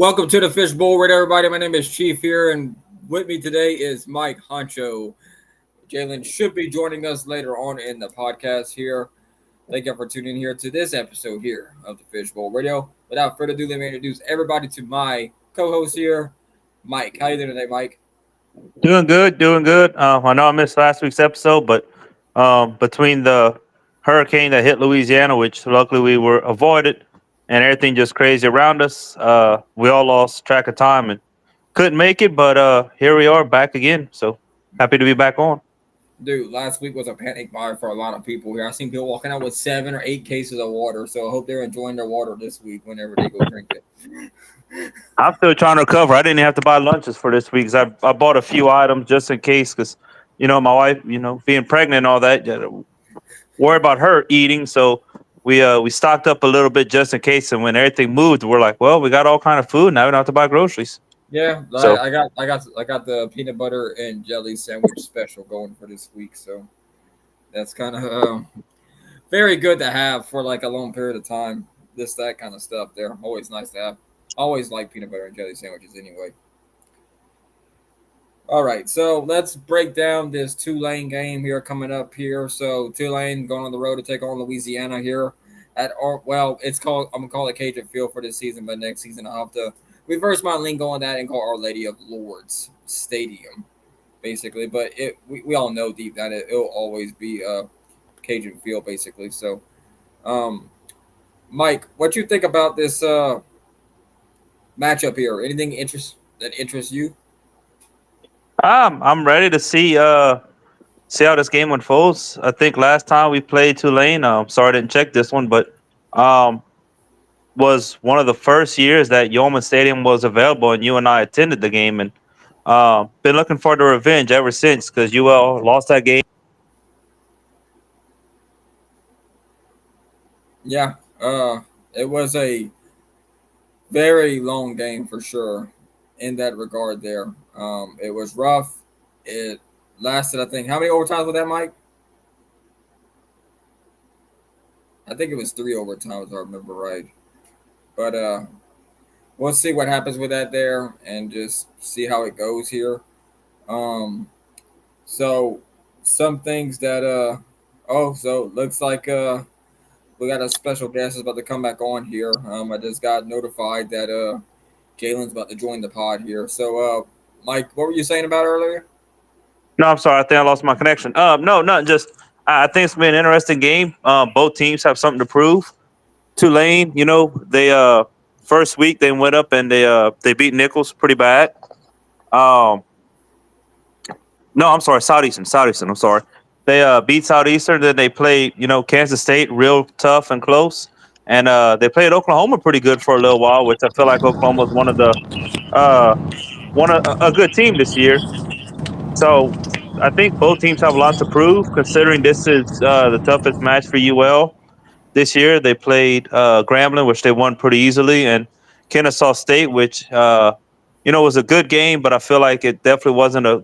Welcome to the Fishbowl, right, everybody? My name is Chief here, and with me today is Mike Honcho. Jalen should be joining us later on in the podcast here. Thank you for tuning in here to this episode here of the Fishbowl Radio. Without further ado, let me introduce everybody to my co-host here, Mike. How you doing today, Mike? Doing good, doing good. I know I missed last week's episode, but between the hurricane that hit Louisiana, which luckily we were avoided, and everything just crazy around us, we all lost track of time and couldn't make it. But here we are back again. So happy to be back on. Dude, last week was a panic buy for a lot of people here. I seen people walking out with 7 or 8 cases of water, so I hope they're enjoying their water this week whenever they go drink it. I'm still trying to recover. I didn't have to buy lunches for this week 'cause I bought a few items just in case because, my wife, being pregnant and all that, worry about her eating. So we stocked up a little bit just in case. And when everything moved, we're like, well, we got all kind of food now. We don't have to buy groceries. Yeah, I, So I got I got the peanut butter and jelly sandwich special going for this week, so that's kind of very good to have for like a long period of time. This that kind of stuff. They're always nice to have. Always like peanut butter and jelly sandwiches anyway. All right, so let's break down this Tulane game here coming up here. So Tulane going on the road to take on Louisiana here at it's called I'm gonna call it Cajun Field for this season, but next season I'll have to reverse my lingo on that and call Our Lady of Lourdes Stadium, basically. But we all know deep that it'll always be Cajun Field, basically. So, um, Mike, what you think about this matchup here? Anything that interests you? I'm ready to see how this game unfolds. I think last time we played Tulane, sorry I didn't check this one, but um, was one of the first years that Yeoman Stadium was available, and you and I attended the game, and been looking for the revenge ever since because UL lost that game. Yeah, it was a very long game for sure in that regard there. It was rough. It lasted, I think, how many overtimes was that, Mike? I think it was 3 overtimes, if I remember right. But we'll see what happens with that there and just see how it goes here. Um, so some things that so looks like we got a special guest is about to come back on here. I just got notified that Jalen's about to join the pod here. So Mike, what were you saying about earlier? No, I'm sorry. I think I lost my connection. No, nothing. Just I think it's been an interesting game. Both teams have something to prove. Tulane, they first week they went up and they beat Nichols pretty bad. Um, no, I'm sorry, Southeastern. Southeastern. I'm sorry. They beat Southeastern. Then they played Kansas State real tough and close, and they played Oklahoma pretty good for a little while, which I feel like Oklahoma was uh, one of a good team this year. So I think both teams have a lot to prove, considering this is the toughest match for UL this year. They played Grambling, which they won pretty easily, and Kennesaw State, which was a good game, but I feel like it definitely wasn't a.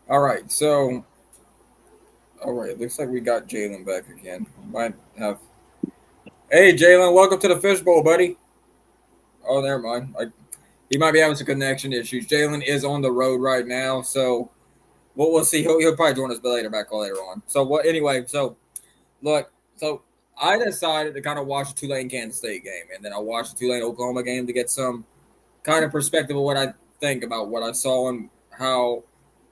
All right, so all right, looks like we got Jalen back again. Might have. Hey, Jalen, welcome to the Fishbowl, buddy. Oh, never mind. He might be having some connection issues. Jalen is on the road right now, so we'll see. He'll probably join us later on. So what? Anyway, so look, so I decided to kind of watch the Tulane Kansas State game, and then I watched the Tulane Oklahoma game to get some kind of perspective of what I think about what I saw and how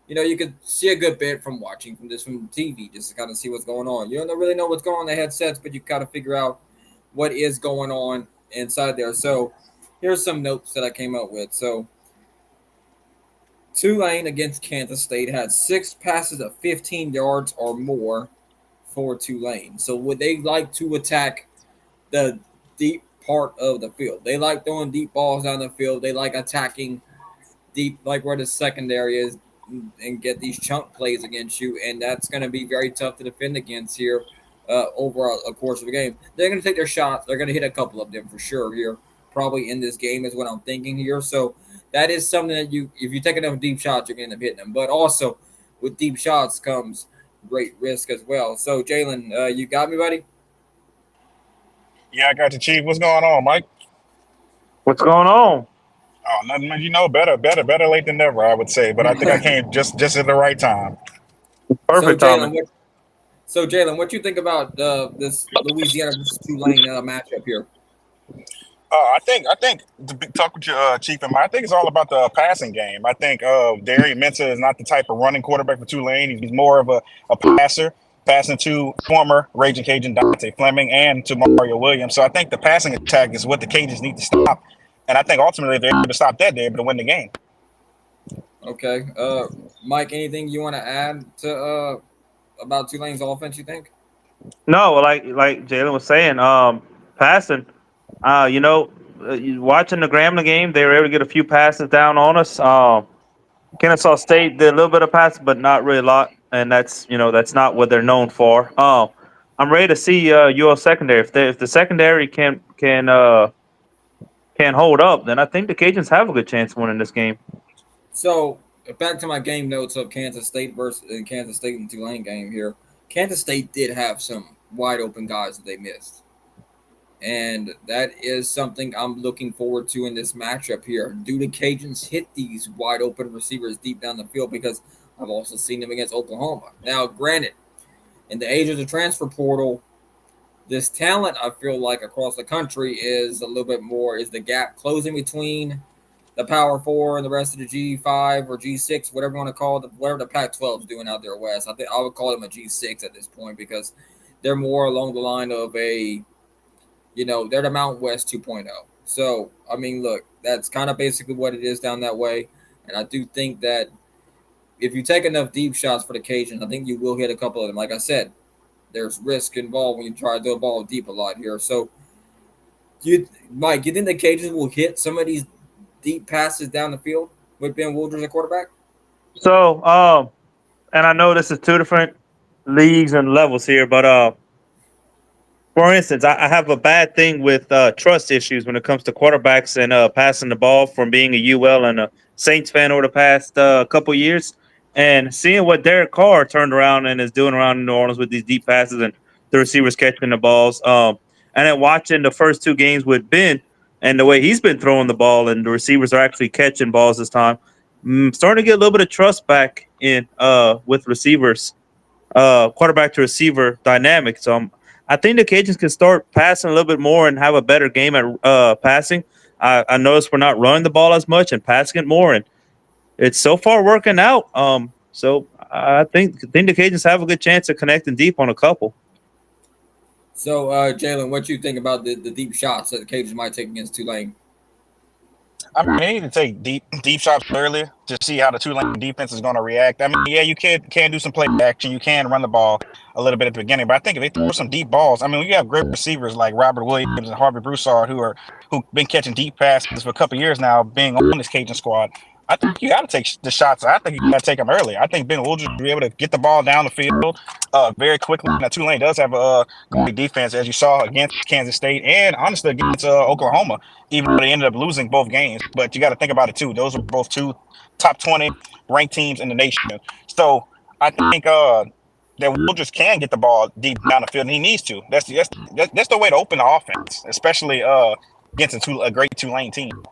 you could see a good bit from watching from TV just to kind of see what's going on. You don't really know what's going on in the headsets, but you kind of figure out what is going on inside there. So here's some notes that I came up with. So Tulane against Kansas State had 6 passes of 15 yards or more for Tulane. So would they like to attack the deep part of the field? They like throwing deep balls down the field. They like attacking deep, like where the secondary is, and get these chunk plays against you. And that's going to be very tough to defend against here over a course of the game. They're going to take their shots. They're going to hit a couple of them for sure here, probably in this game is what I'm thinking here. So that is something that if you take enough deep shots, you're going to end up hitting them. But also with deep shots comes great risk as well. So Jalen, you got me, buddy? Yeah, I got you, Chief. What's going on, Mike? What's going on? Oh, nothing, man. Better late than never, I would say. But I think I came just at the right time. So Perfect Jalen, timing. what so Jalen, what you think about this Louisiana versus Tulane matchup here? I think to talk with your chief in mind, I think it's all about the passing game. I think Darian Mensah is not the type of running quarterback for Tulane. He's more of a passer, passing to former Raging Cajun Dante Fleming and to Mario Williams. So I think the passing attack is what the Cajuns need to stop. And I think ultimately, if they're able to stop that, they're able to win the game. Okay. Mike, anything you want to add to about Tulane's offense, you think? No, like Jalen was saying, passing. You know, watching the Grambling game, they were able to get a few passes down on us. Kennesaw State did a little bit of passing, but not really a lot, and that's not what they're known for. I'm ready to see UL secondary. If the secondary can hold up, then I think the Cajuns have a good chance of winning this game. So back to my game notes of Kansas State versus Kansas State and Tulane game here. Kansas State did have some wide open guys that they missed. And that is something I'm looking forward to in this matchup here. Do the Cajuns hit these wide open receivers deep down the field? Because I've also seen them against Oklahoma. Now, granted, in the age of the transfer portal, this talent I feel like across the country is a little bit more is the gap closing between the Power Four and the rest of the G5 or G6, whatever you want to call it, whatever the Pac-12 is doing out there west. I think I would call them a G6 at this point because they're more along the line of they're the Mountain West 2.0. So, I mean, look, that's kind of basically what it is down that way. And I do think that if you take enough deep shots for the Cajuns, I think you will hit a couple of them. Like I said, there's risk involved when you try to throw a ball deep a lot here. So, Mike, you think the Cajuns will hit some of these deep passes down the field with Ben Woodruff at quarterback? So, and I know this is two different leagues and levels here, but for instance, I have a bad thing with trust issues when it comes to quarterbacks and passing the ball from being a UL and a Saints fan over the past couple years. And seeing what Derek Carr turned around and is doing around in New Orleans with these deep passes and the receivers catching the balls. And then watching the first two games with Ben and the way he's been throwing the ball and the receivers are actually catching balls this time. Starting to get a little bit of trust back in with receivers, quarterback to receiver dynamic. So I think the Cajuns can start passing a little bit more and have a better game at passing. I noticed we're not running the ball as much and passing it more, and it's so far working out. So I think the Cajuns have a good chance of connecting deep on a couple. So, Jalen, what you think about the deep shots that the Cajuns might take against Tulane? I mean, they need to take deep shots earlier to see how the Tulane defense is going to react. I mean, yeah, you can do some play action, you can run the ball a little bit at the beginning, but I think if they throw some deep balls, I mean, you have great receivers like Robert Williams and Harvey Broussard who've been catching deep passes for a couple years now, being on this Cajun squad. I think you got to take the shots. I think you got to take them early. I think Ben Woodruff will be able to get the ball down the field very quickly. Now, Tulane does have a great defense, as you saw against Kansas State and honestly against Oklahoma, even though they ended up losing both games. But you got to think about it too. Those were both two top 20 ranked teams in the nation. So I think that Woodruff can get the ball deep down the field, and he needs to. That's the way to open the offense, especially against a great Tulane team.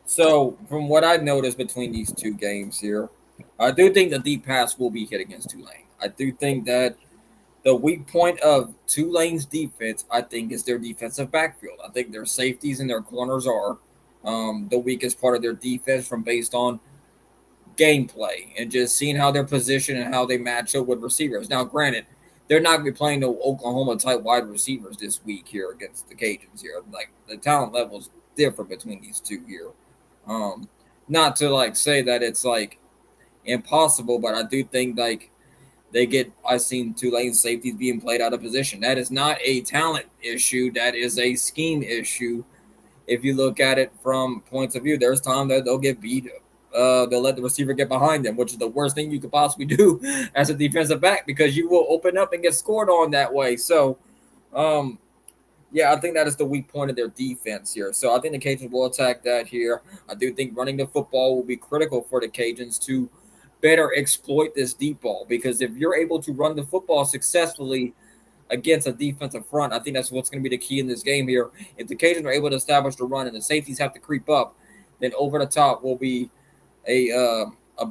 So, from what I noticed between these two games here, I do think the deep pass will be hit against Tulane. I do think that the weak point of Tulane's defense, I think, is their defensive backfield. I think their safeties and their corners are the weakest part of their defense from based on gameplay and just seeing how they're positioned and how they match up with receivers. Now, granted, they're not going to be playing no Oklahoma type wide receivers this week here against the Cajuns here. Like the talent level is different between these two here. Um, Not to like say that it's like impossible, but I do think like I've seen Tulane safeties being played out of position. That is not a talent issue. That is a scheme issue. If you look at it from points of view, there's time that they'll get beat. They'll let the receiver get behind them, which is the worst thing you could possibly do as a defensive back because you will open up and get scored on that way. So, um, yeah, I think that is the weak point of their defense here. So I think the Cajuns will attack that here. I do think running the football will be critical for the Cajuns to better exploit this deep ball because if you're able to run the football successfully against a defensive front. I think that's what's going to be the key in this game here. If the Cajuns are able to establish the run and the safeties have to creep up, then over the top will be a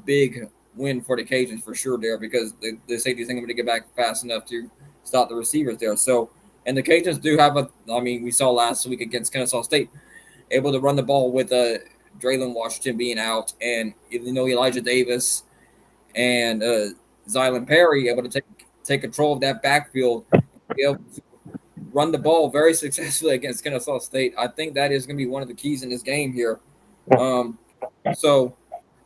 big win for the Cajuns for sure there because the safeties ain't going to get back fast enough to stop the receivers there. So, and the Cajuns do have I mean, we saw last week against Kennesaw State, able to run the ball with Draylon Washington being out, and Elijah Davis and Zylan Perry able to take control of that backfield, be able to run the ball very successfully against Kennesaw State. I think that is going to be one of the keys in this game here. So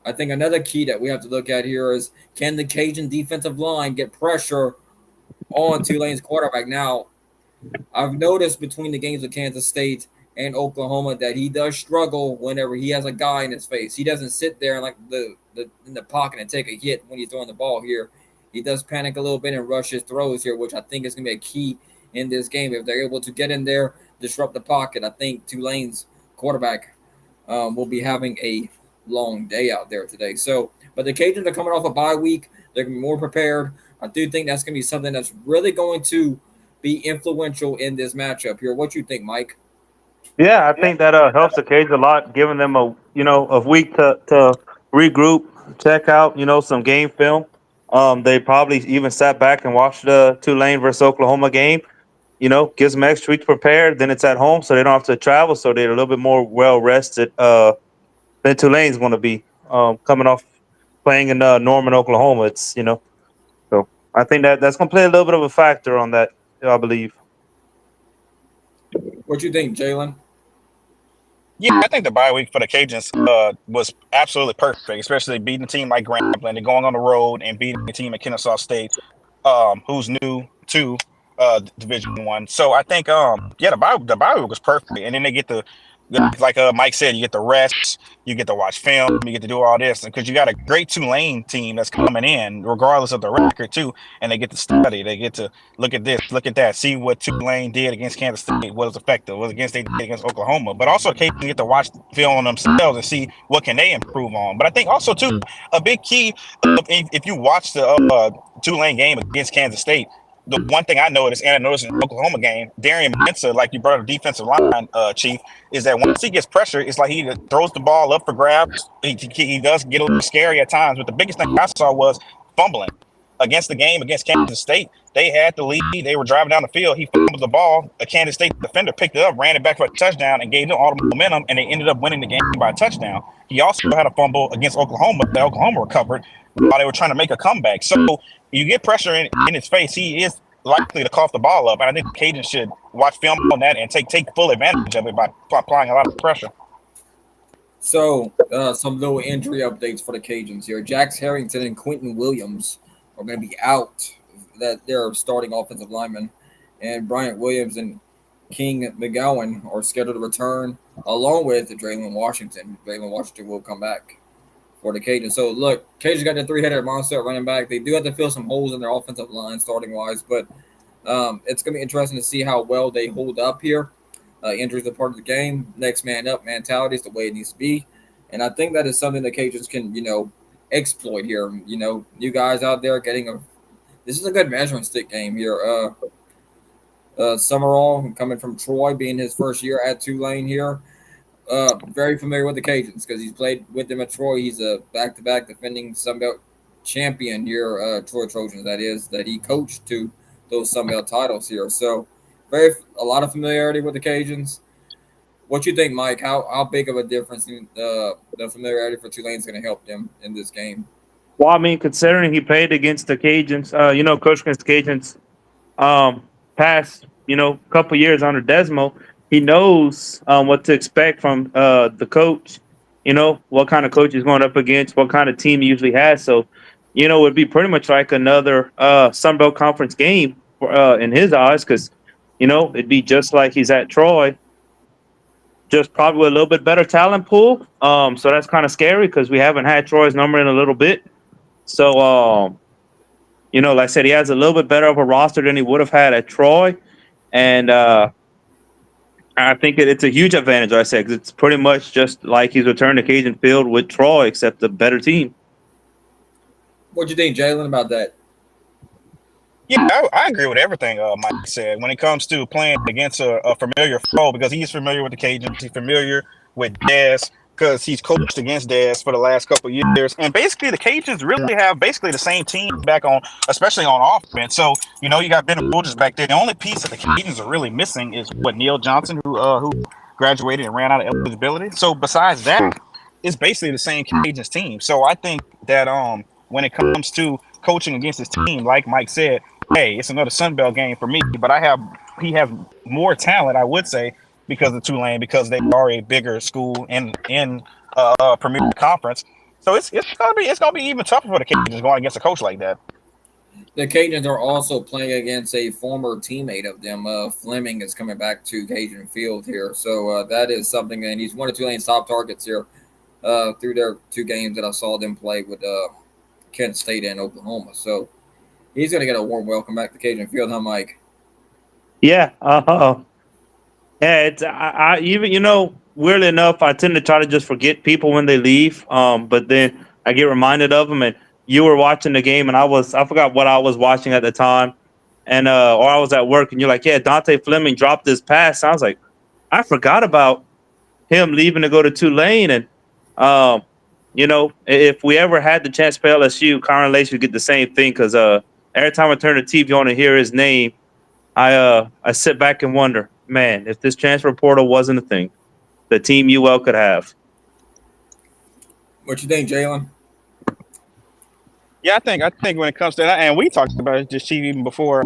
I think another key that we have to look at here is can the Cajun defensive line get pressure on Tulane's quarterback? Now, I've noticed between the games of Kansas State and Oklahoma that he does struggle whenever he has a guy in his face. He doesn't sit there like in the pocket and take a hit when he's throwing the ball here. He does panic a little bit and rush his throws here, which I think is going to be a key in this game. If they're able to get in there, disrupt the pocket, I think Tulane's quarterback will be having a long day out there today. So, but the Cajuns are coming off a bye week. They're going to be more prepared. I do think that's going to be something that's really going to be influential in this matchup here. What you think, Mike? Yeah, I think that helps the Cage a lot, giving them a week to regroup, check out some game film. They probably even sat back and watched the Tulane versus Oklahoma game. Gives them extra week to prepare. Then it's at home, so they don't have to travel, so they're a little bit more well rested than Tulane's going to be coming off playing in Norman, Oklahoma. So I think that's going to play a little bit of a factor on that. I believe. What you think, Jalen? Yeah, I think the bye week for the Cajuns was absolutely perfect, especially beating a team like Grambling and going on the road and beating a team at Kennesaw State, who's new to Division One. So I think yeah, the bye week was perfect, and then they get like Mike said, you get the rest, you get to watch film, you get to do all this, because you got a great Tulane team that's coming in, regardless of the record too, and they get to study, they get to look at this, look at that, see what Tulane did against Kansas State, what was effective, what against they did against Oklahoma, but also occasionally get to watch film on themselves and see what can they improve on. But I think also too a big key, if you watch the Tulane game against Kansas State. The one thing I noticed, and I noticed in the Oklahoma game, Darian Mensa, like you brought up, defensive line, Chief, is that once he gets pressure, it's like he throws the ball up for grabs. He does get a little scary at times, but the biggest thing I saw was fumbling. Against the game against Kansas State, they had the lead. They were driving down the field. He fumbled the ball. A Kansas State defender picked it up, ran it back for a touchdown, and gave them all the momentum, and they ended up winning the game by a touchdown. He also had a fumble against Oklahoma that Oklahoma recovered while they were trying to make a comeback. So you get pressure in his face, he is likely to cough the ball up. And I think Caden should watch film on that and take full advantage of it by applying a lot of pressure. So, some little injury updates for the Cajuns here. Jax Harrington and Quentin Williams are going to be out. That they're starting offensive linemen, and Bryant Williams and King McGowan are scheduled to return, along with Draylon Washington. Draylon Washington will come back for the Cajuns. So, look, Cajuns got the three-headed monster at running back. They do have to fill some holes in their offensive line, starting-wise, but it's going to be interesting to see how well they hold up here. Injuries are part of the game. Next man up mentality is the way it needs to be. And I think that is something the Cajuns can, exploit here. You guys out there this is a good measuring stick game here. Summerall, coming from Troy, being his first year at Tulane here. Very familiar with the Cajuns because he's played with them at Troy. He's a back-to-back defending Sun Belt champion here, Troy Trojans, that he coached to those Sun Belt titles here. So, a lot of familiarity with the Cajuns. What you think, Mike? How big of a difference in the familiarity for Tulane is going to help them in this game? Well, I mean, considering he played against the Cajuns, coach against the Cajuns, past, couple years under Desmo, he knows what to expect from the coach. What kind of coach he's going up against, what kind of team he usually has. So, it'd be pretty much like another Sun Belt Conference game in his eyes, because, it'd be just like he's at Troy, just probably with a little bit better talent pool. So that's kind of scary because we haven't had Troy's number in a little bit. So, like I said, he has a little bit better of a roster than he would have had at Troy. And I think it's a huge advantage, I said, because it's pretty much just like he's returned to Cajun Field with Troy, except a better team. What do you think, Jalen, about that? Yeah, I agree with everything Mike said when it comes to playing against a familiar foe because he's familiar with the Cajuns. He's familiar with Dez because he's coached against Dez for the last couple of years. And basically, the Cajuns really have basically the same team back on, especially on offense. So, you got Ben Woods back there. The only piece that the Cajuns are really missing is what Neil Johnson, who graduated and ran out of eligibility. So, besides that, it's basically the same Cajuns team. So, I think that when it comes to coaching against his team, like Mike said, hey, it's another Sun Belt game for me, but he has more talent, I would say, because of Tulane, because they are a bigger school in Premier Conference. So it's gonna be even tougher for the Cajuns going against a coach like that. The Cajuns are also playing against a former teammate of them. Fleming is coming back to Cajun Field here, so that is something. And he's one of Tulane's top targets here through their two games that I saw them play with Kent State and Oklahoma. So he's going to get a warm welcome back to Cajun Field, huh, Mike? Yeah. Yeah. It's I even weirdly enough, I tend to try to just forget people when they leave. But then I get reminded of them. And you were watching the game, and I forgot what I was watching at the time, and or I was at work, and you're like, yeah, Dante Fleming dropped this pass. And I was like, I forgot about him leaving to go to Tulane. And um, if we ever had the chance to play LSU, Kyron Lace would get the same thing because every time I turn the TV on and hear his name, I sit back and wonder, man, if this transfer portal wasn't a thing, the team UL could have. What you think, Jalen? Yeah, I think when it comes to that, and we talked about it just even before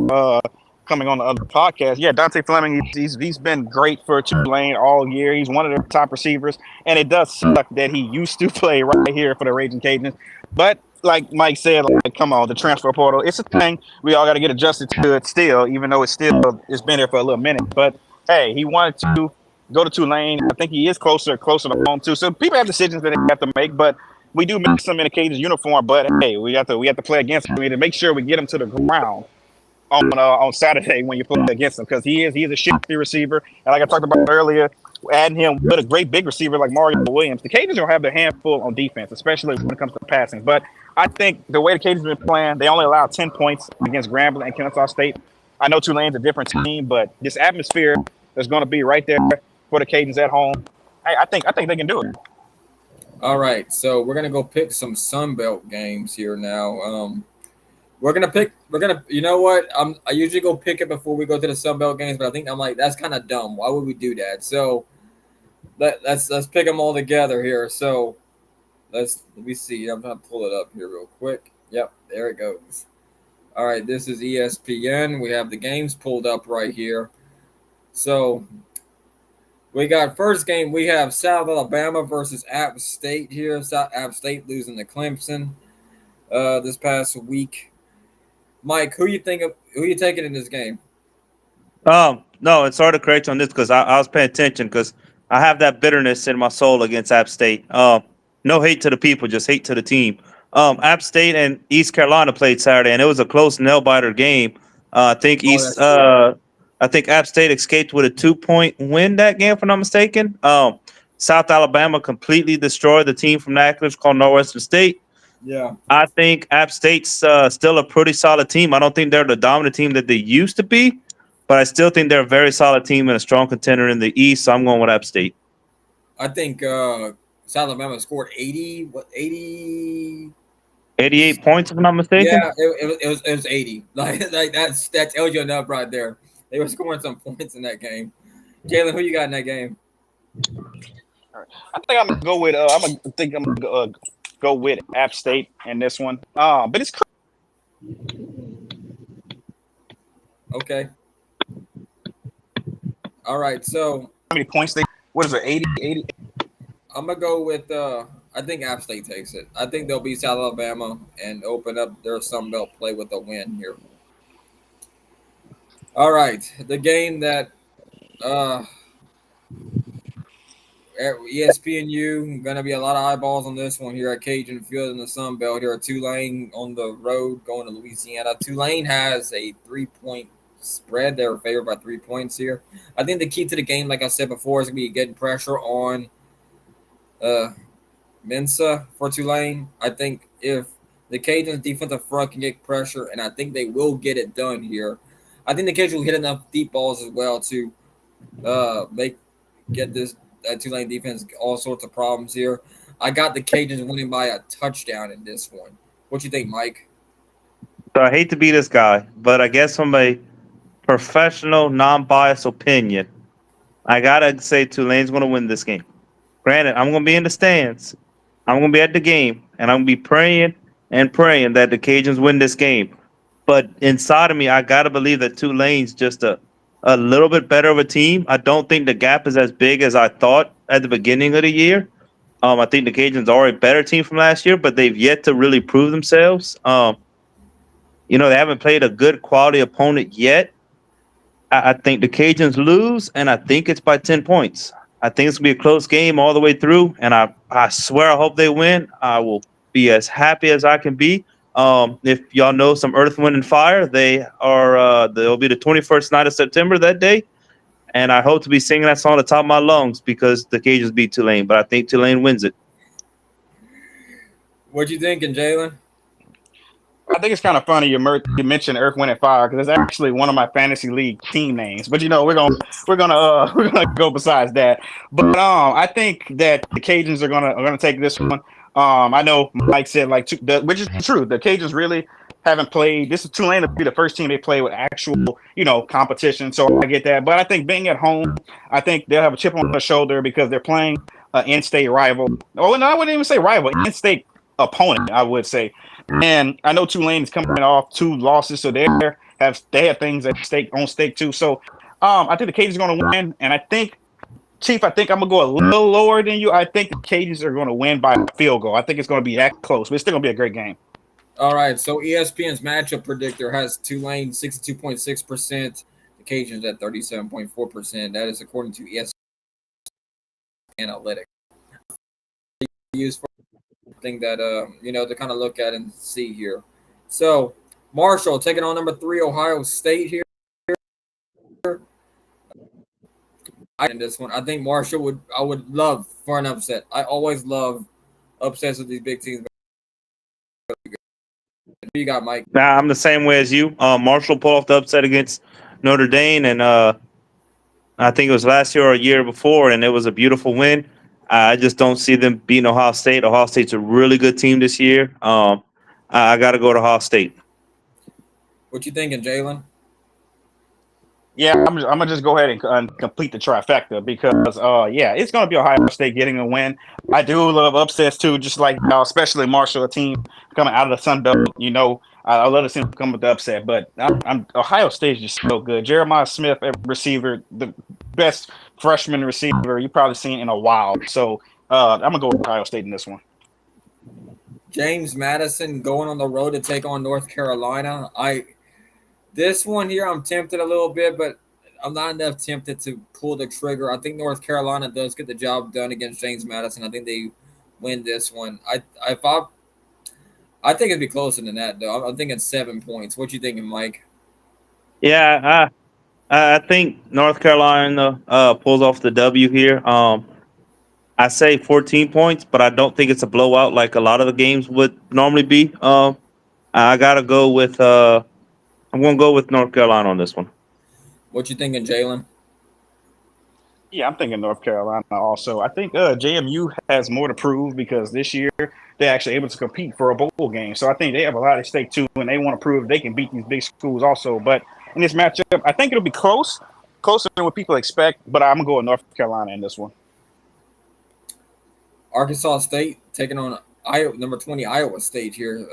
coming on the other podcast. Yeah, Dante Fleming, he's been great for Tulane all year. He's one of their top receivers, and it does suck that he used to play right here for the Raging Cajuns. But like Mike said, like, come on, the transfer portal, it's a thing. We all got to get adjusted to it still, even though it's been here for a little minute. But hey, he wanted to go to Tulane. I think he is closer to home too. So people have decisions that they have to make, but we do miss him in the Cajuns uniform, but hey, we have to play against him. We need to make sure we get him to the ground on Saturday when you play against him because he's a shifty receiver, and like I talked about earlier, adding him with a great big receiver like Mario Williams, the Cajuns don't have their handful on defense, especially when it comes to passing. But I think the way the Cajuns have been playing, they only allow 10 points against Grambling and Kennesaw State. I know Tulane's a different team, but this atmosphere is going to be right there for the Cajuns at home. I think they can do it. All right, so we're gonna go pick some Sun Belt games here now. We're gonna pick. We're gonna. You know what? I usually go pick it before we go to the Sun Belt games, but I think I'm like that's kind of dumb. Why would we do that? So let's pick them all together here. So let me see. I'm trying to pull it up here real quick. Yep, there it goes. All right, this is ESPN. We have the games pulled up right here. So we got first game. We have South Alabama versus App State here. South App State losing to Clemson this past week. Mike, who you taking in this game? No, it's hard to correct you on this because I was paying attention because I have that bitterness in my soul against App State. No hate to the people, just hate to the team. App State and East Carolina played Saturday, and it was a close nail biter game. Oh, that's true. I think App State escaped with a 2-point win that game, if I'm not mistaken. South Alabama completely destroyed the team from Natchitoches called Northwestern State. Yeah, I think App State's still a pretty solid team. I don't think they're the dominant team that they used to be, but I still think they're a very solid team and a strong contender in the East. So I'm going with App State. I think South Alabama scored 80. What 80? 88 points, if I'm not mistaken. Yeah, it was 80. Like that tells you enough right there. They were scoring some points in that game. Jalen, who you got in that game? I think I'm gonna go with go with App State in this one. But it's Okay. All right. So how many points they? What is it? 80? I'm gonna go with. I think App State takes it. I think they'll beat South Alabama and open up their Sun Belt play with a win here. All right, the game that uh, ESPNU gonna be a lot of eyeballs on this one here at Cajun Field in the Sun Belt here at Tulane on the road going to Louisiana. Tulane has a 3-point spread. They're favored by 3 points here. I think the key to the game, like I said before, is gonna be getting pressure on uh, Mensa for Tulane. I think if The Cajuns' defensive front can get pressure, and I think they will get it done here. I think the Cajuns will hit enough deep balls as well to make get this Tulane defense all sorts of problems here. I got the Cajuns winning by a touchdown in this one. What you think, Mike? So I hate to be this guy, but I guess from a professional, non-biased opinion, I gotta say Tulane's going to win this game. Granted, I'm going to be in the stands. I'm going to be at the game, and I'm going to be praying and praying that the Cajuns win this game. But inside of me, I gotta believe that Tulane's just a little bit better of a team. I don't think the gap is as big as I thought at the beginning of the year. I think the Cajuns are a better team from last year, but they've yet to really prove themselves. They haven't played a good quality opponent yet. I think the Cajuns lose, and I think it's by 10 points. I think it's gonna be a close game all the way through, and I swear I hope they win. I will be as happy as I can be. If y'all know some Earth, Wind, and Fire, they'll be the 21st night of September that day, and I hope to be singing that song at the top of my lungs because the Cajuns beat Tulane, but I think Tulane wins it. What you thinking, Jalen? I think it's kind of funny you mentioned Earth, Wind, and Fire because it's actually one of my fantasy league team names. But we're gonna we're gonna go besides that. But I think that the Cajuns are gonna take this one. I know Mike said which is true. The Cajuns really haven't played. This is Tulane to be the first team they play with actual competition. So I get that. But I think being at home, I think they'll have a chip on their shoulder because they're playing an in-state rival. Oh no, I wouldn't even say rival, in-state opponent. I would say. And I know Tulane is coming off 2 losses, so they have things at stake too. So I think the Cajuns are going to win, and I think Chief, I think I'm gonna go a little lower than you. I think the Cajuns are going to win by a field goal. I think it's going to be that close, but it's still going to be a great game. All right, so ESPN's matchup predictor has Tulane 62.6%, the Cajuns at 37.4%. That is according to ESPN Analytics. Used for thing that to kind of look at and see here. So Marshall taking on number 3 Ohio State here. In this one, I think I would love for an upset. I always love upsets with these big teams. Who you got, Mike? Nah, I'm the same way as you. Marshall pulled off the upset against Notre Dame, and I think it was last year or a year before, and it was a beautiful win. I just don't see them beating Ohio State. Ohio State's a really good team this year. I got to go to Ohio State. What you thinking, Jalen? Yeah, I'm gonna just go ahead and complete the trifecta because it's gonna be Ohio State getting a win. I do love upsets too, just like especially Marshall, a team coming out of the Sun Belt. I love to see them come with the upset, but Ohio State is just so good. Jeremiah Smith, receiver, the best freshman receiver you've probably seen in a while. So I'm gonna go with Ohio State in this one. James Madison going on the road to take on North Carolina. This one here, I'm tempted a little bit, but I'm not enough tempted to pull the trigger. I think North Carolina does get the job done against James Madison. I think they win this one. I think it'd be closer than that, though. I'm thinking 7 points. What you thinking, Mike? Yeah, I think North Carolina pulls off the W here. I say 14 points, but I don't think it's a blowout like a lot of the games would normally be. I gotta go with. I'm gonna go with North Carolina on this one. What you thinking, Jalen? Yeah, I'm thinking North Carolina also. I think JMU has more to prove because this year they're actually able to compete for a bowl game. So I think they have a lot at stake too, and they want to prove they can beat these big schools also. But in this matchup, I think it'll be closer than what people expect. But I'm gonna go with North Carolina in this one. Arkansas State taking on number 20 Iowa State here.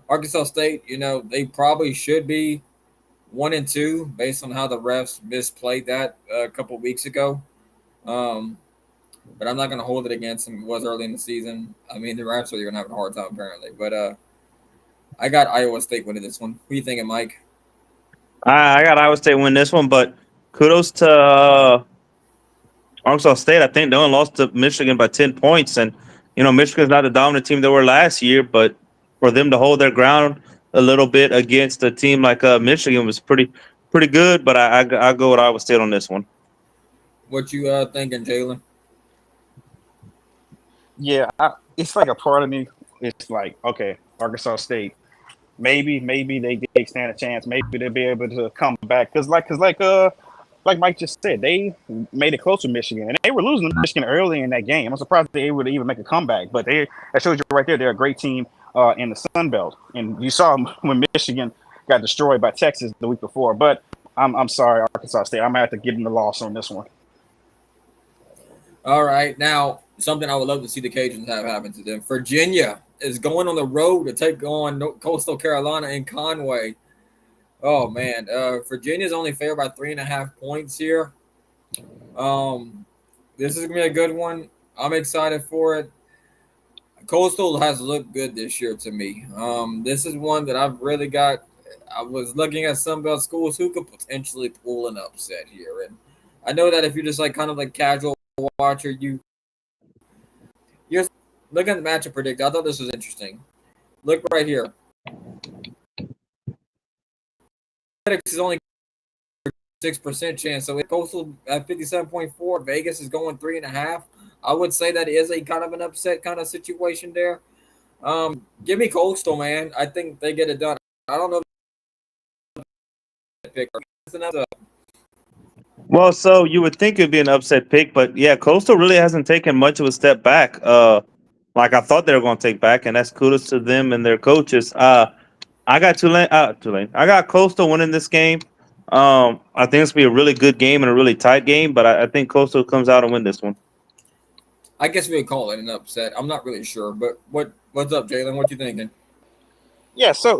Arkansas State, they probably should be 1-2 based on how the refs misplayed that a couple weeks ago. But I'm not going to hold it against them. It was early in the season. I mean, the refs are going to have a hard time apparently. But I got Iowa State winning this one. Who you thinking, Mike? I got Iowa State win this one, but kudos to Arkansas State. I think they only lost to Michigan by 10 points, and Michigan's not the dominant team they were last year, but for them to hold their ground a little bit against a team like Michigan was pretty good. But I go with Iowa State on this one. What you thinking, Jalen? Yeah, it's like a part of me. It's like, okay, Arkansas State. Maybe they stand a chance. Maybe they'll be able to come back like Mike just said, they made it close to Michigan, and they were losing to Michigan early in that game. I'm surprised they were able to even make a comeback. But that shows you right there, they're a great team in the Sun Belt, and you saw when Michigan got destroyed by Texas the week before. But I'm sorry, Arkansas State. I'm gonna have to give them the loss on this one. All right, now something I would love to see the Cajuns have happen to them. Virginia is going on the road to take on Coastal Carolina in Conway. Oh man, Virginia's only favored by 3.5 points here. Um, this is gonna be a good one. I'm excited for it. Coastal has looked good this year to me. This is one that I've really got. I was looking at some Belt schools who could potentially pull an upset here, and I know that if you're just like kind of like casual watcher, you're looking at the matchup predictor. I thought this was interesting. Look right here. Is only 6% chance. So if Coastal at 57.4, Vegas is going 3.5. I would say that is a kind of an upset kind of situation there. Give me Coastal, man. I think they get it done. I don't know if pick. Well, so you would think it'd be an upset pick, but yeah, Coastal really hasn't taken much of a step back. Like I thought they were going to take back, and that's kudos to them and their coaches. I got Tulane. Tulane. I got Coastal winning this game. I think it's gonna be a really good game and a really tight game, but I think Coastal comes out and win this one. I guess we would call it an upset. I'm not really sure, but what's up, Jalen? What you thinking? Yeah, so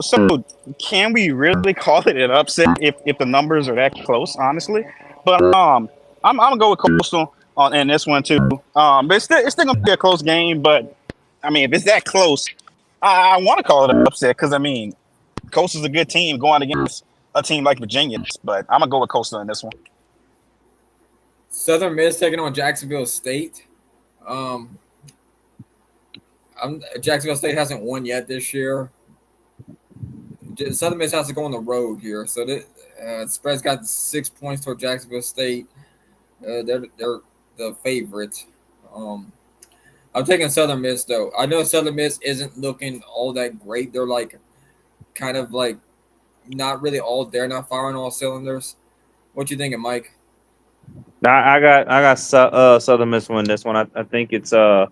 can we really call it an upset if the numbers are that close? Honestly, but I'm gonna go with Coastal on in this one too. But it's still gonna be a close game. But I mean, if it's that close, I want to call it an upset because I mean, Coastal's a good team going against a team like Virginia. But I'm gonna go with Coastal in this one. Southern Miss taking on Jacksonville State. Jacksonville State hasn't won yet this year. Southern Miss has to go on the road here, so the spread's got 6 points toward Jacksonville State. They're the favorite. I'm taking Southern Miss though. I know Southern Miss isn't looking all that great. They're like kind of like not really all there, not firing all cylinders. What you thinking, Mike? I got Southern Miss win this one. I think it's I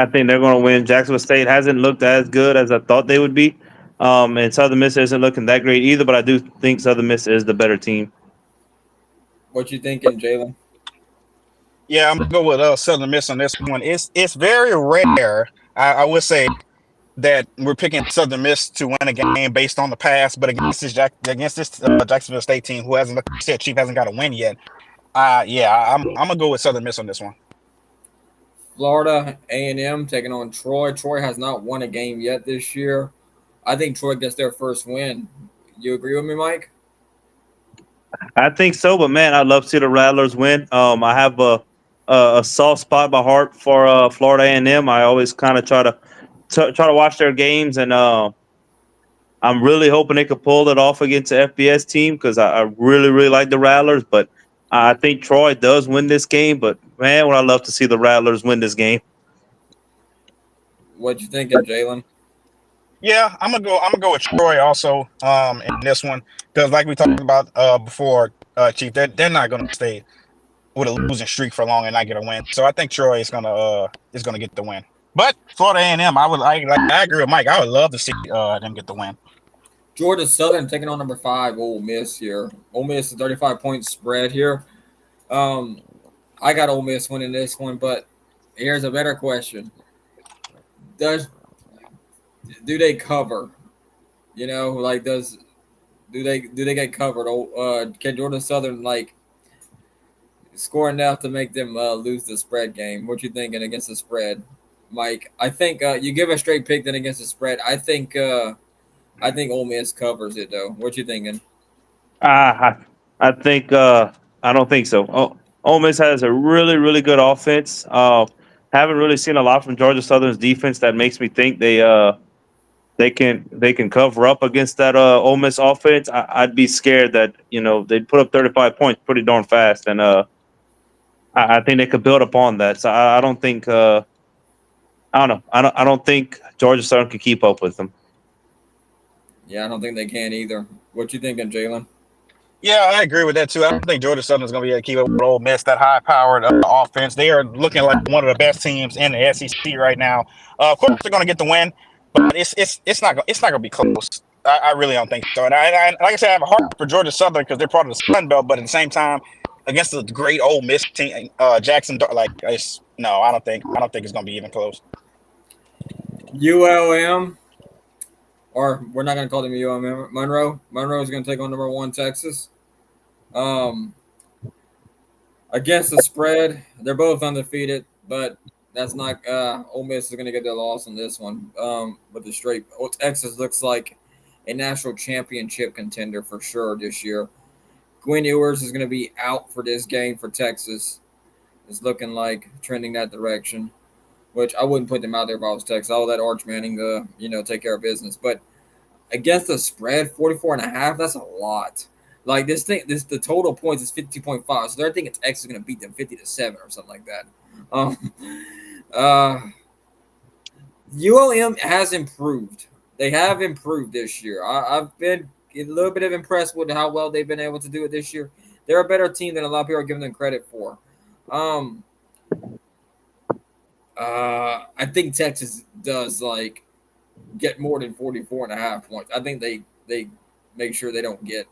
think they're going to win. Jacksonville State hasn't looked as good as I thought they would be, and Southern Miss isn't looking that great either. But I do think Southern Miss is the better team. What you thinking, Jalen? Yeah, I'm gonna go with Southern Miss on this one. It's very rare. I would say that we're picking Southern Miss to win a game based on the past, but against this Jacksonville State team who hasn't, like you said, Chief hasn't got a win yet. Yeah, I'm gonna go with Southern Miss on this one. Florida A&M taking on Troy. Troy has not won a game yet this year. I think Troy gets their first win. You agree with me, Mike? I think so, but man, I'd love to see the Rattlers win. I have a soft spot by heart for Florida A&M. I always kind of try to watch their games, and I'm really hoping they could pull it off against the FBS team because I really like the Rattlers. But I think Troy does win this game. But man, would I love to see the Rattlers win this game. What you thinking, Jalen? Yeah, I'm gonna go with Troy also in this one because like we talked about before, Chief, they're not gonna stay with a losing streak for long and not get a win. So I think Troy is gonna get the win. But Florida A&M, I agree with Mike. I would love to see them get the win. Georgia Southern taking on number 5 Ole Miss here. Ole Miss is 35-point spread here. I got Ole Miss winning this one, but here's a better question: do they cover? You know, like do they get covered? Can Georgia Southern like score enough to make them lose the spread game? What you thinking against the spread, Mike? I think you give a straight pick then against the spread. I think Ole Miss covers it though. What you thinking? I I think I don't think so. Ole Miss has a really good offense. Haven't really seen a lot from Georgia Southern's defense that makes me think they can cover up against that Ole Miss offense. I'd be scared that they'd put up 35 points pretty darn fast, and I think they could build upon that. So I don't think I don't know. I don't think Georgia Southern can keep up with them. Yeah, I don't think they can either. What you thinking, Jalen? Yeah, I agree with that too. I don't think Georgia Southern's going to be able to keep up with Ole Miss. That high-powered offense, they are looking like one of the best teams in the SEC right now. Of course, they're going to get the win, but it's not going to be close. I really don't think so. And like I said, I have a heart for Georgia Southern because they're part of the Sun Belt, but at the same time, against the great Ole Miss team, Jackson, like no, I don't think it's going to be even close. ULM, or we're not going to call them ULM. Monroe. Monroe is going to take on number one Texas. Um, against the spread, they're both undefeated, but that's not. Ole Miss is going to get their loss on this one. With the straight, Texas looks like a national championship contender for sure this year. Gwen Ewers is going to be out for this game for Texas. It's looking like trending that direction, which I wouldn't put them out there if I was Texas. I would let Arch Manning, take care of business. But against the spread, 44.5, that's a lot. Like the total points is 50.5. So they're thinking Texas is going to beat them 50-7 or something like that. Um, uh, ULM has improved. They have improved this year. I've been a little bit of impressed with how well they've been able to do it this year. They're a better team than a lot of people are giving them credit for. Um, I think Texas does like get more than 44.5 points. I think they make sure they don't get.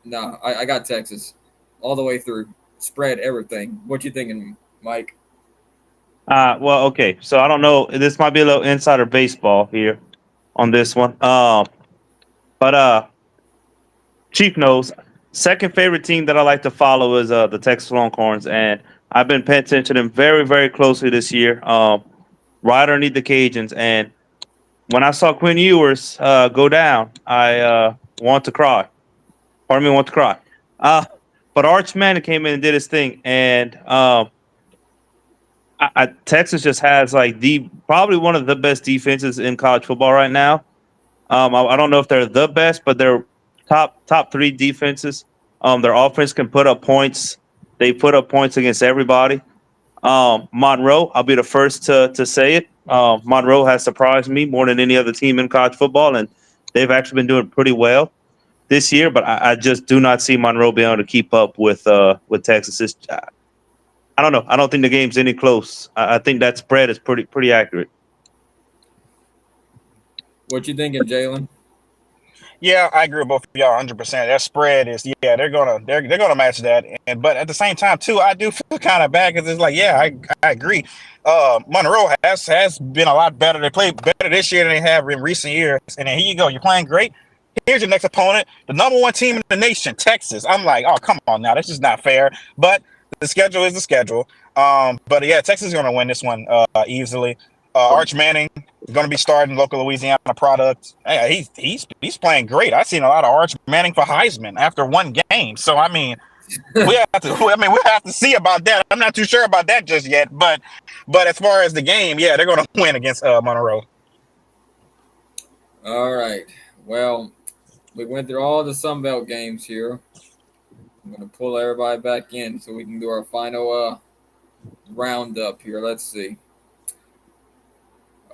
Nah, I got Texas all the way through. Spread everything. What you thinking, Mike? Well, okay. So I don't know. This might be a little insider baseball here on this one. But Chief knows. Second favorite team that I like to follow is the Texas Longhorns, and I've been paying attention to them very, very closely this year. Right underneath the Cajuns, and when I saw Quinn Ewers go down, I want to cry. Pardon me, want to cry. Uh, but Arch Manning came in and did his thing, and Texas just has like the probably one of the best defenses in college football right now. I don't know if they're the best, but they're top three defenses. Their offense can put up points. They put up points against everybody. Monroe, I'll be the first to say it. Monroe has surprised me more than any other team in college football, and they've actually been doing pretty well this year. But I just do not see Monroe being able to keep up with Texas. I don't know. I don't think the game's any close. I think that spread is pretty accurate. What you thinking, Jalen? Yeah, I agree with both of y'all 100%. That spread is they're gonna match that, and but at the same time too, I do feel kind of bad because it's like I agree. Monroe has been a lot better. They played better this year than they have in recent years. And then here you go, you're playing great. Here's your next opponent, the number one team in the nation, Texas. I'm like, oh come on now, that's just not fair. But the schedule is the schedule. But yeah, Texas is gonna win this one easily. Arch Manning going to be starting local Louisiana product. Hey, he's playing great. I've seen a lot of Arch Manning for Heisman after one game. So I mean, we have to see about that. I'm not too sure about that just yet. But as far as the game, yeah, they're going to win against Monroe. All right. Well, we went through all the Sun Belt games here. I'm gonna pull everybody back in so we can do our final roundup here. Let's see.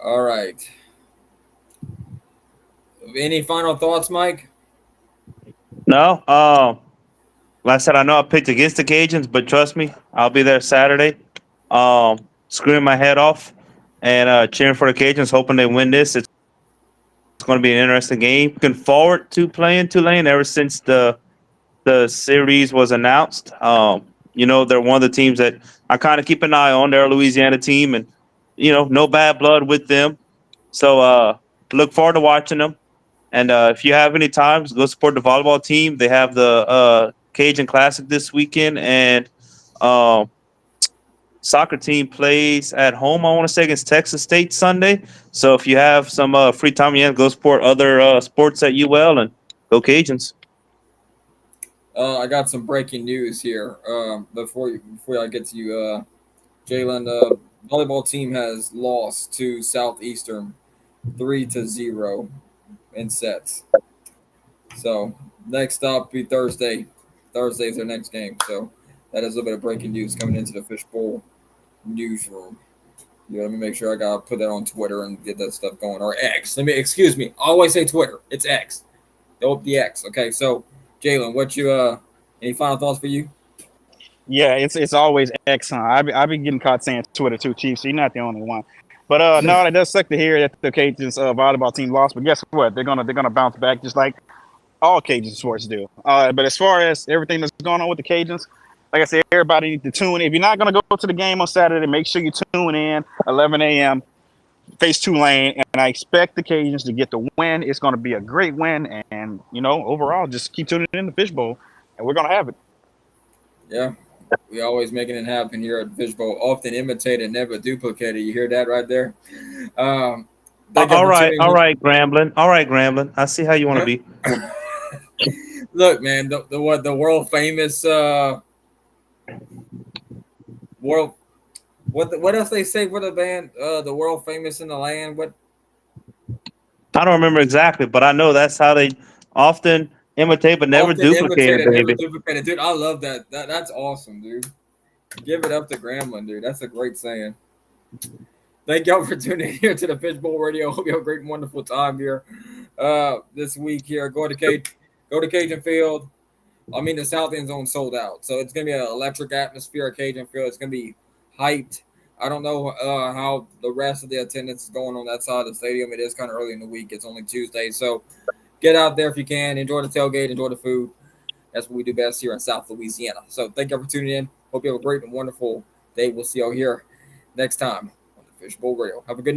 All right. Any final thoughts, Mike? No. Like I said, I know I picked against the Cajuns, but trust me, I'll be there Saturday, screaming my head off and cheering for the Cajuns, hoping they win this. It's going to be an interesting game. Looking forward to playing Tulane ever since the series was announced. They're one of the teams that I kind of keep an eye on. They're a Louisiana team, and no bad blood with them. So look forward to watching them. And if you have any times, go support the volleyball team. They have the Cajun Classic this weekend, and soccer team plays at home, I want to say, against Texas State Sunday. So if you have some free time, go support other sports at UL and go Cajuns. I got some breaking news here. Before I get to you, Jalen, volleyball team has lost to Southeastern 3-0 in sets. So next up be Thursday. Thursday is their next game. So that is a little bit of breaking news coming into the Fishbowl newsroom. Yeah, let me make sure I gotta put that on Twitter and get that stuff going, or X. Excuse me. I always say Twitter. It's X. The X. Okay, so Jalen, what you any final thoughts for you? Yeah, it's always X. Huh? I've been getting caught saying Twitter too, Chief. So you're not the only one. But no, it does suck to hear that the Cajuns volleyball team lost. But guess what? They're gonna bounce back just like all Cajun sports do. But as far as everything that's going on with the Cajuns, like I said, everybody needs to tune in. If you're not gonna go to the game on Saturday, make sure you tune in 11 a.m. face Tulane, and I expect the Cajuns to get the win. It's going to be a great win, and overall, just keep tuning in the Fishbowl, and we're going to have it. Yeah, we always making it happen here at Fishbowl. Often imitated, never duplicated. You hear that right there? Um, thank you for All tuning right, Grambling. All right, Grambling. I see how you want to in. be. Look, man, the world famous world what else they say for the band? The world famous in the land. What I don't remember exactly, but I know that's how they often imitate but never often duplicate it, imitated, never baby. duplicated. Dude, I love that. That's awesome, dude. Give it up to Gremlin, dude. That's a great saying. Thank y'all for tuning in here to the Fishbowl Radio. Hope you have a great, wonderful time here this week here. Go to Cajun Field. I mean, the South End Zone sold out, so it's gonna be an electric atmosphere at Cajun Field. It's gonna be hyped. I don't know how the rest of the attendance is going on that side of the stadium. It is kind of early in the week. It's only Tuesday, so get out there if you can. Enjoy the tailgate. Enjoy the food. That's what we do best here in South Louisiana. So thank you for tuning in. Hope you have a great and wonderful day. We'll see you all here next time on the Fishbowl Radio. Have a good night.